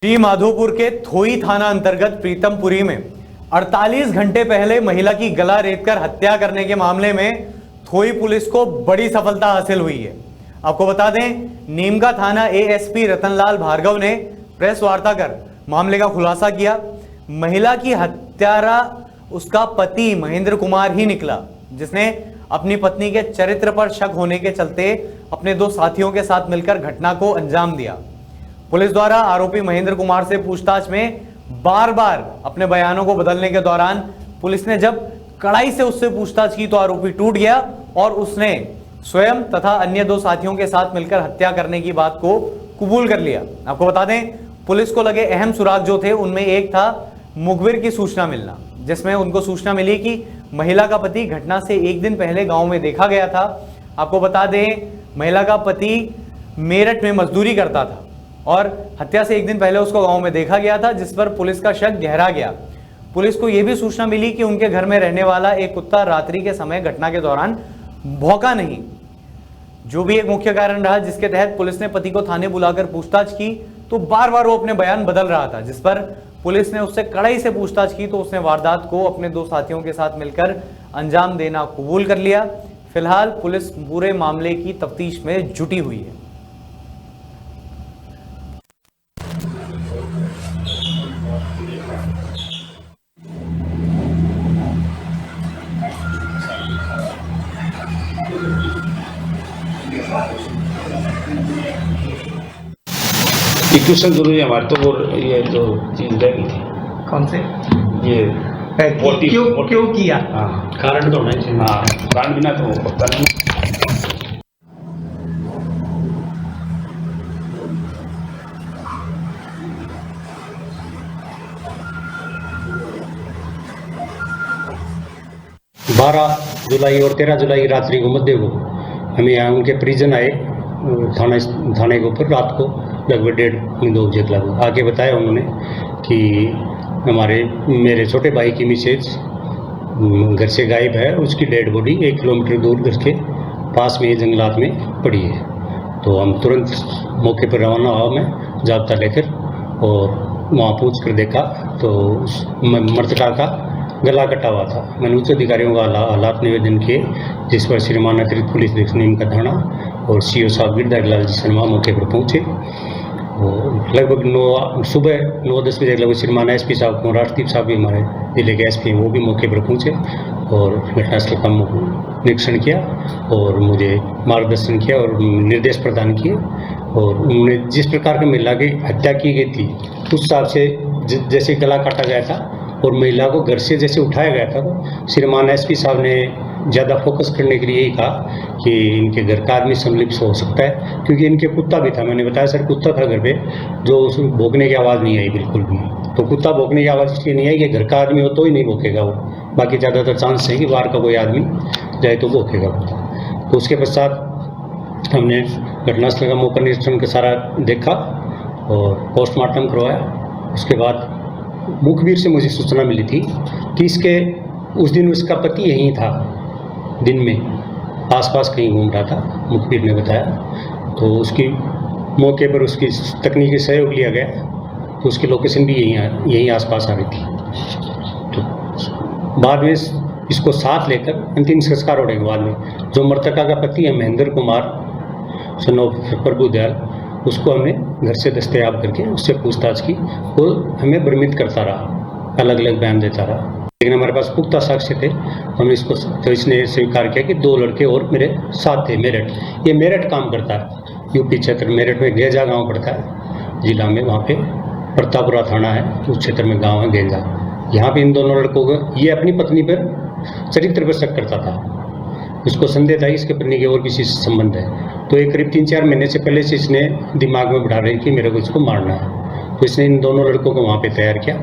T Madhopur के थोई थाना अंतर्गत प्रीतमपुरी में 48 घंटे पहले महिला की गला रेतकर हत्या करने के मामले में थोई पुलिस को बड़ी सफलता हासिल हुई है। आपको बता दें, नीमका थाना एएसपी रतनलाल भार्गव ने प्रेस वार्ता कर मामले का खुलासा किया। महिला की हत्यारा उसका पति महेंद्र कुमार ही निकला, जिसने अपनी पत्नी के चरित्र पर शक होने के चलते अपने दो साथियों के साथ मिलकर घटना को अंजाम दिया। पुलिस द्वारा आरोपी महेंद्र कुमार से पूछताछ में बार बार अपने बयानों को बदलने के दौरान पुलिस ने जब कड़ाई से उससे पूछताछ की तो आरोपी टूट गया और उसने स्वयं तथा अन्य दो साथियों के साथ मिलकर हत्या करने की बात को कबूल कर लिया। आपको बता दें, पुलिस को लगे अहम सुराग जो थे उनमें एक था मुखबिर की सूचना मिलना, जिसमें उनको सूचना मिली कि महिला का पति घटना से एक दिन पहले गांव में देखा गया था। आपको बता दें, महिला का पति मेरठ में मजदूरी करता था और हत्या से एक दिन पहले उसको गांव में देखा गया था, जिस पर पुलिस का शक गहरा गया। पुलिस को यह भी सूचना मिली कि उनके घर में रहने वाला एक कुत्ता रात्रि के समय घटना के दौरान भौंका नहीं, जो भी एक मुख्य कारण रहा, जिसके तहत पुलिस ने पति को थाने बुलाकर पूछताछ की तो बार बार वो अपने बयान बदल रहा था, जिस पर पुलिस ने उससे कड़ाई से पूछताछ की तो उसने वारदात को अपने दो साथियों के साथ मिलकर अंजाम देना कबूल कर लिया। फिलहाल पुलिस पूरे मामले की तफ्तीश में जुटी हुई है। इक्वेशन जरूरी है हमारे तो। वो ये जो चीज रहेगी थी कौन से ये क्यों किया? हाँ, कारण तो होना ही चाहिए। हाँ, कारण बिना तो पता नहीं। बारह जुलाई और 13 जुलाई रात्रि को मध्य को हमें यहाँ उनके परिजन आए थाने के ऊपर रात को लगभग 1:30-2 बजे लगभग आके बताया उन्होंने कि मेरे छोटे भाई की मिसेज घर से गायब है, उसकी डेड बॉडी 1 किलोमीटर दूर घर के पास में जंगलात में पड़ी है। तो हम तुरंत मौके पर रवाना हुआ, मैं जाब्ता लेकर, और वहाँ पूछ कर देखा तो मृतका का गला कटा हुआ था। मैंने उच्च अधिकारियों का हालात निवेदन किए, जिस पर श्रीमान अतिरिक्त पुलिस अधीक्षक नीमका थाना और सीओ साहब गिरधारीलाल जी शर्मा मौके पर पहुंचे। लगभग सुबह 9-10 बजे लगभग श्रीमान एसपी साहब को राजदीप साहब भी हमारे जिले के एसपी हैं, वो भी मौके पर पहुंचे और घटनास्थल का निरीक्षण किया और मुझे मार्गदर्शन किया और निर्देश प्रदान किए। और उन्होंने जिस प्रकार की महिला की हत्या की गई थी उस हिसाब से जैसे गला काटा गया था और महिला को घर से जैसे उठाया गया था, तो श्रीमान एसपी साहब ने ज़्यादा फोकस करने के लिए यही कहा कि इनके घर का आदमी संलिप्त हो सकता है, क्योंकि इनके कुत्ता भी था। मैंने बताया सर कुत्ता था घर पे, जो उसमें भौंकने की आवाज़ नहीं आई बिल्कुल भी। तो कुत्ता भौंकने की आवाज़ इसलिए नहीं आई कि घर का आदमी हो तो ही नहीं भौंकेगा वो, बाकी ज़्यादातर चांस है कि बाहर का कोई आदमी जाए तो भौंकेगा कुत्ता। तो उसके पश्चात हमने घटनास्थल का मौका निरीक्षण का सारा देखा और पोस्टमार्टम करवाया। उसके बाद मुखबिर से मुझे सूचना मिली थी कि इसके उस दिन उसका पति यहीं था, दिन में आसपास कहीं घूम रहा था, मुखबिर ने बताया। तो उसकी मौके पर उसकी तकनीकी सहयोग लिया गया तो उसकी लोकेशन भी यहीं आसपास आ रही थी। तो बाद में इसको साथ लेकर अंतिम संस्कार होने के बाद में जो मृतका का पति है महेंद्र कुमार सन ऑफ प्रभुदयाल, उसको हमने घर से दस्तयाब करके उससे पूछताछ की। वो हमें भ्रमित करता रहा, अलग अलग बयान देता रहा, लेकिन हमारे पास पुख्ता साक्ष्य थे। हमने इसको तो इसने स्वीकार किया कि 2 लड़के और मेरे साथ थे। मेरठ, ये मेरठ काम करता है, यूपी क्षेत्र मेरठ में गेंजा गांव पड़ता है जिला में, वहाँ पे प्रतापुरा थाना है, उस क्षेत्र में गांव है गेंजा। यहाँ पे इन दोनों लड़कों को ये अपनी पत्नी पर चरित्र पर शक करता था, उसको संदेह था इसके पत्नी के और किसी से संबंध है। तो एक करीब 3-4 महीने से पहले से इसने दिमाग में बढ़ा रही कि मेरे को इसको मारना है। तो इसने इन दोनों लड़कों को वहाँ पे तैयार किया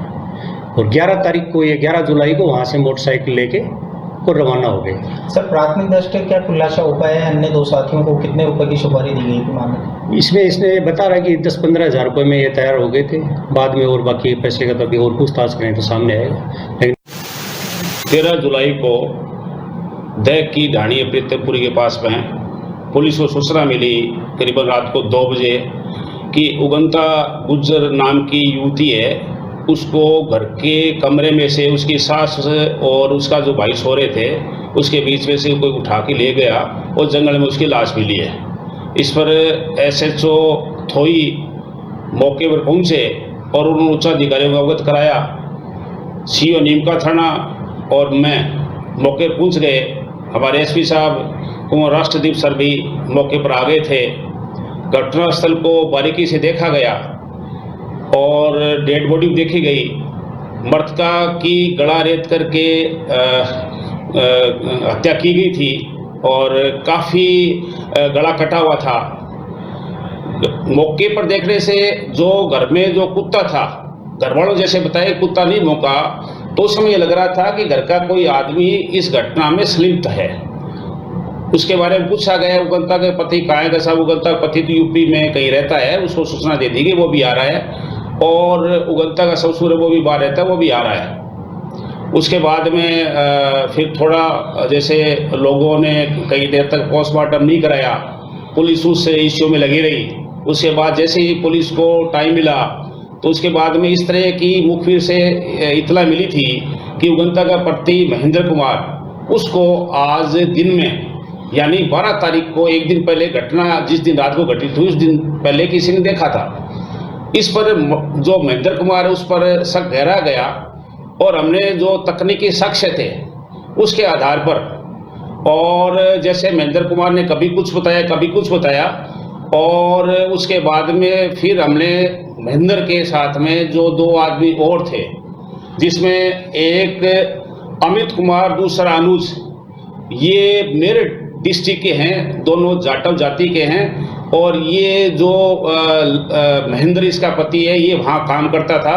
और 11 तारीख को, ये 11 जुलाई को वहाँ से मोटरसाइकिल लेके और रवाना हो गए। सर, प्राथमिक दृष्टि क्या खुलासा हो पाया है? अन्य 2 साथियों को कितने रुपए की सुपारी दी गई थी मामले? इसमें इसने बता रहा है कि 10-15 हज़ार रुपये में ये तैयार हो गए थे। बाद में और बाकी पैसे का तभी और पूछताछ करें तो सामने आएगा। लेकिन 13 जुलाई को दैक की ढाणी प्रीतमपुरी के पास में पुलिस को सूचना मिली करीबन रात को 2 बजे कि उगंता गुज्जर नाम की युवती है, उसको घर के कमरे में से उसकी सास और उसका जो भाई सो रहे थे उसके बीच में से कोई उठा के ले गया और जंगल में उसकी लाश मिली है। इस पर SHO थोई मौके पर पहुंचे और उन्होंने उच्च अधिकारियों को अवगत कराया। CO नीमका थाना और मैं मौके पर पहुंच गए। हमारे SP साहब कुंवर राष्ट्रदीप सर भी मौके पर आ गए थे। घटनास्थल को बारीकी से देखा गया और डेड बॉडी देखी गई। मृतका की गला रेत करके हत्या की गई थी और काफ़ी गला कटा हुआ था। मौके पर देखने से जो घर में जो कुत्ता था, घर वालों जैसे बताए कुत्ता नहीं भौंका, तो उस समय लग रहा था कि घर का कोई आदमी इस घटना में संलिप्त है। उसके बारे में पूछा गया, उगंता के पति कहाँ है? साहब उगंता का पति तो UP में कहीं रहता है, उसको सूचना दे दी गई, वो भी आ रहा है। और उगंता का ससुर है, वो भी बाहर रहता है, वो भी आ रहा है। उसके बाद में फिर थोड़ा जैसे लोगों ने कई देर तक पोस्टमार्टम नहीं कराया, पुलिस उस इश्यू में लगी रही। उसके बाद जैसे ही पुलिस को टाइम मिला तो उसके बाद में इस तरह की मुखबिर से इतला मिली थी कि उगंता का पति महेंद्र कुमार, उसको आज दिन में यानी 12 तारीख को, एक दिन पहले घटना जिस दिन रात को घटित हुई उस दिन पहले किसी ने देखा था। इस पर जो महेंद्र कुमार है उस पर शक गहरा गया और हमने जो तकनीकी साक्ष्य थे उसके आधार पर, और जैसे महेंद्र कुमार ने कभी कुछ बताया कभी कुछ बताया, और उसके बाद में फिर हमने महेंद्र के साथ में जो 2 आदमी और थे, जिसमें एक अमित कुमार दूसरा अनुज, ये मेरठ डिस्ट्रिक्ट के हैं, दोनों जाटव जाति के हैं। और ये जो महेंद्र इसका पति है, ये वहाँ काम करता था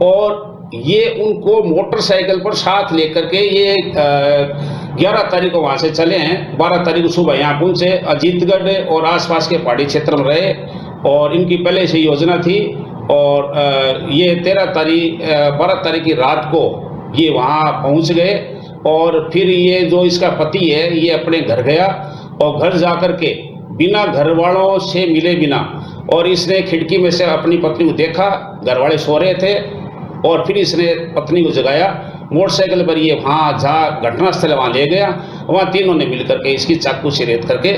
और ये उनको मोटरसाइकिल पर साथ लेकर के ये 11 तारीख को वहाँ से चले हैं। 12 तारीख को सुबह यहाँ पहुँचे, अजीतगढ़ और आसपास के पहाड़ी क्षेत्र में रहे और इनकी पहले से योजना थी। और ये 12 तारीख की रात को ये वहाँ पहुँच गए और फिर ये जो इसका पति है ये अपने घर गया और घर जा कर के बिना घर वालों से मिले बिना, और इसने खिड़की में से अपनी पत्नी को देखा, घर वाले सो रहे थे, और फिर इसने पत्नी को जगाया। मोटरसाइकिल पर ये वहाँ जहाँ घटनास्थल वहाँ ले गया, वहाँ तीनों ने मिलकर के इसकी चाकू से रेत करके